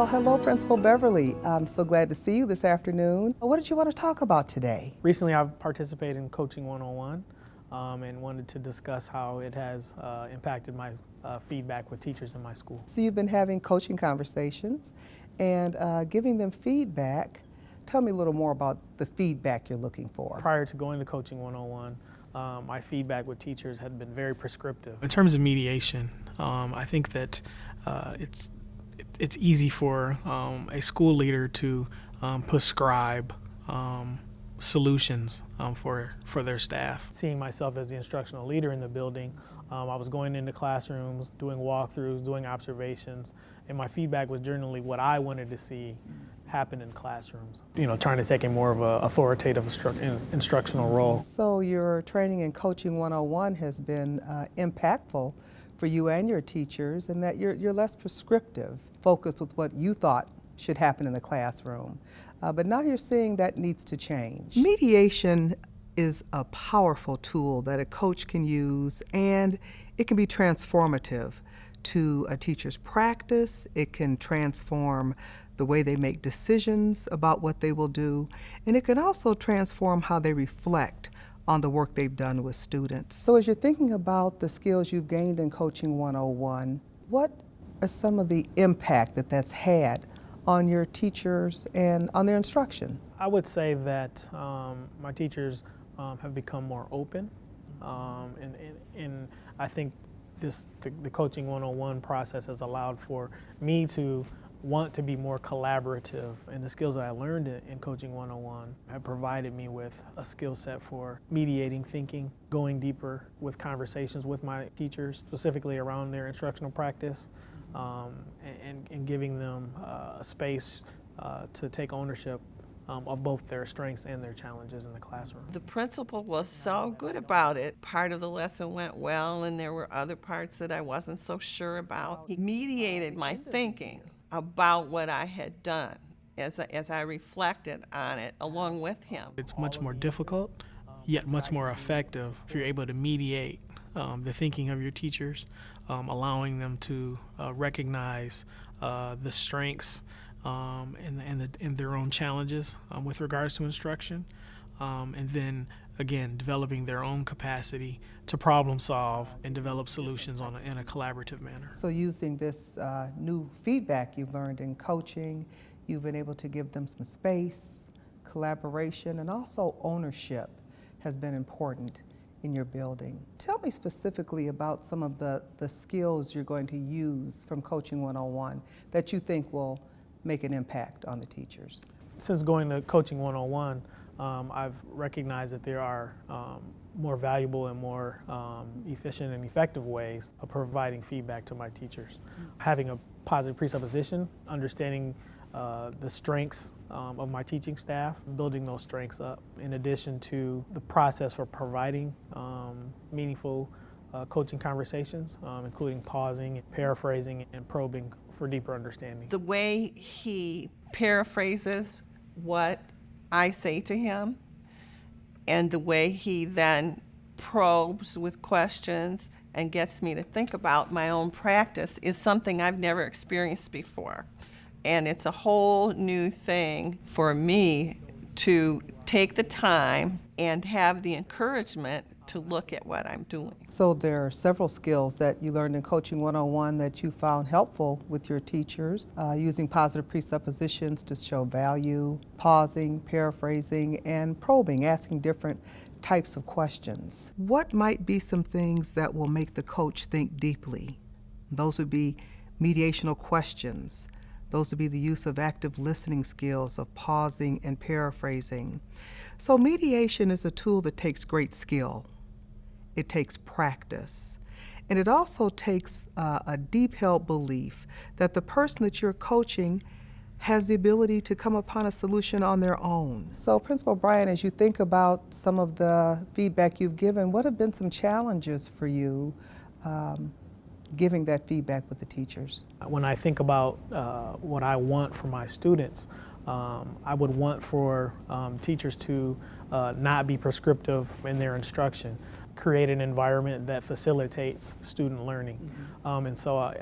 Well, hello, Principal Beverly. I'm so glad to see you this afternoon. What did you want to talk about today? Recently, I've participated in Coaching 101 and wanted to discuss how it has impacted my feedback with teachers in my school. So you've been having coaching conversations and giving them feedback. Tell me a little more about the feedback you're looking for. Prior to going to Coaching 101, my feedback with teachers had been very prescriptive. In terms of mediation, I think that it's easy for a school leader to prescribe solutions for their staff. Seeing myself as the instructional leader in the building, I was going into classrooms, doing walkthroughs, doing observations, and my feedback was generally what I wanted to see happen in classrooms. You know, trying to take a more of an authoritative instructional role. So your training in Coaching 101 has been impactful for you and your teachers, and that you're less prescriptive, focused with what you thought should happen in the classroom. But now you're seeing that needs to change. Mediation is a powerful tool that a coach can use, and it can be transformative to a teacher's practice. It can transform the way they make decisions about what they will do, and it can also transform how they reflect on the work they've done with students. So as you're thinking about the skills you've gained in Coaching 101, what are some of the impact that that's had on your teachers and on their instruction? I would say that my teachers have become more open, and I think the Coaching 101 process has allowed for me to want to be more collaborative, and the skills that I learned in Coaching 101 have provided me with a skill set for mediating thinking, going deeper with conversations with my teachers, specifically around their instructional practice, and giving them a space to take ownership of both their strengths and their challenges in the classroom. The principal was so good about it. Part of the lesson went well, and there were other parts that I wasn't so sure about. He mediated my thinking about what I had done as I reflected on it along with him. It's much more difficult, yet much more effective if you're able to mediate the thinking of your teachers, allowing them to recognize the strengths and their own challenges with regards to instruction, and then again developing their own capacity to problem solve and develop solutions in a collaborative manner. So using this new feedback you've learned in coaching, you've been able to give them some space, collaboration, and also ownership has been important in your building. Tell me specifically about some of the skills you're going to use from Coaching 101 that you think will make an impact on the teachers. Since going to Coaching 101, I've recognized that there are more valuable and more efficient and effective ways of providing feedback to my teachers. Having a positive presupposition, understanding the strengths of my teaching staff, building those strengths up, in addition to the process for providing meaningful coaching conversations, including pausing, paraphrasing, and probing for deeper understanding. The way he paraphrases what I say to him, and the way he then probes with questions and gets me to think about my own practice is something I've never experienced before. And it's a whole new thing for me to take the time and have the encouragement to look at what I'm doing. So there are several skills that you learned in Coaching 101 that you found helpful with your teachers, using positive presuppositions to show value, pausing, paraphrasing, and probing, asking different types of questions. What might be some things that will make the coach think deeply? Those would be mediational questions. Those would be the use of active listening skills of pausing and paraphrasing. So mediation is a tool that takes great skill. It takes practice. And it also takes a deep-held belief that the person that you're coaching has the ability to come upon a solution on their own. So Principal Bryan, as you think about some of the feedback you've given, what have been some challenges for you giving that feedback with the teachers? When I think about what I want for my students, I would want for teachers to not be prescriptive in their instruction, create an environment that facilitates student learning. And so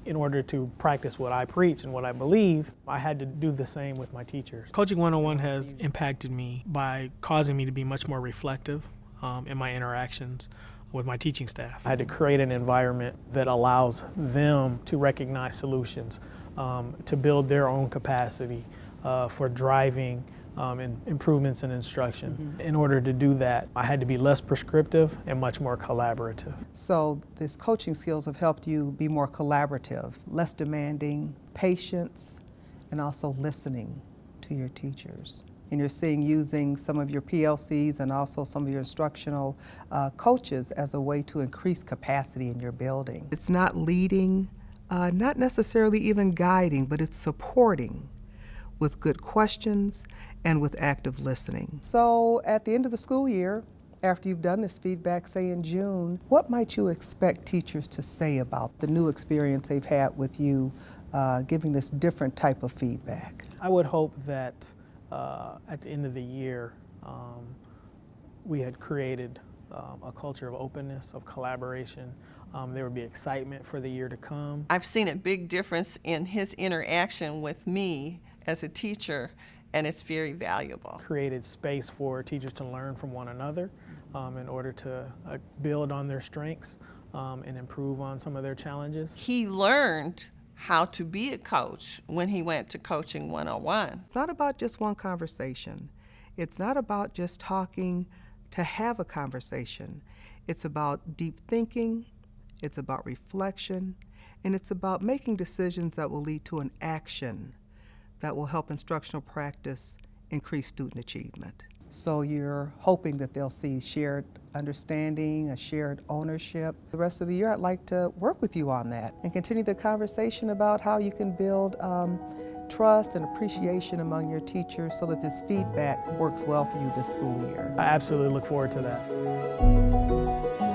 In order to practice what I preach and what I believe, I had to do the same with my teachers. Coaching 101 has impacted me by causing me to be much more reflective in my interactions with my teaching staff. I had to create an environment that allows them to recognize solutions, to build their own capacity for driving improvements in instruction. In order to do that, I had to be less prescriptive and much more collaborative. So these coaching skills have helped you be more collaborative, less demanding, patience, and also listening to your teachers. And you're seeing using some of your PLCs and also some of your instructional coaches as a way to increase capacity in your building. It's not leading, not necessarily even guiding, but it's supporting with good questions and with active listening. So at the end of the school year, after you've done this feedback, say in June, what might you expect teachers to say about the new experience they've had with you, giving this different type of feedback? I would hope that at the end of the year, we had created a culture of openness, of collaboration. There would be excitement for the year to come. I've seen a big difference in his interaction with me as a teacher, and it's very valuable. Created space for teachers to learn from one another in order to build on their strengths and improve on some of their challenges. He learned how to be a coach when he went to Coaching 101. It's not about just one conversation. It's not about just talking to have a conversation. It's about deep thinking, it's about reflection, and it's about making decisions that will lead to an action that will help instructional practice increase student achievement. So you're hoping that they'll see shared understanding, a shared ownership. The rest of the year, I'd like to work with you on that and continue the conversation about how you can build trust and appreciation among your teachers so that this feedback works well for you this school year. I absolutely look forward to that.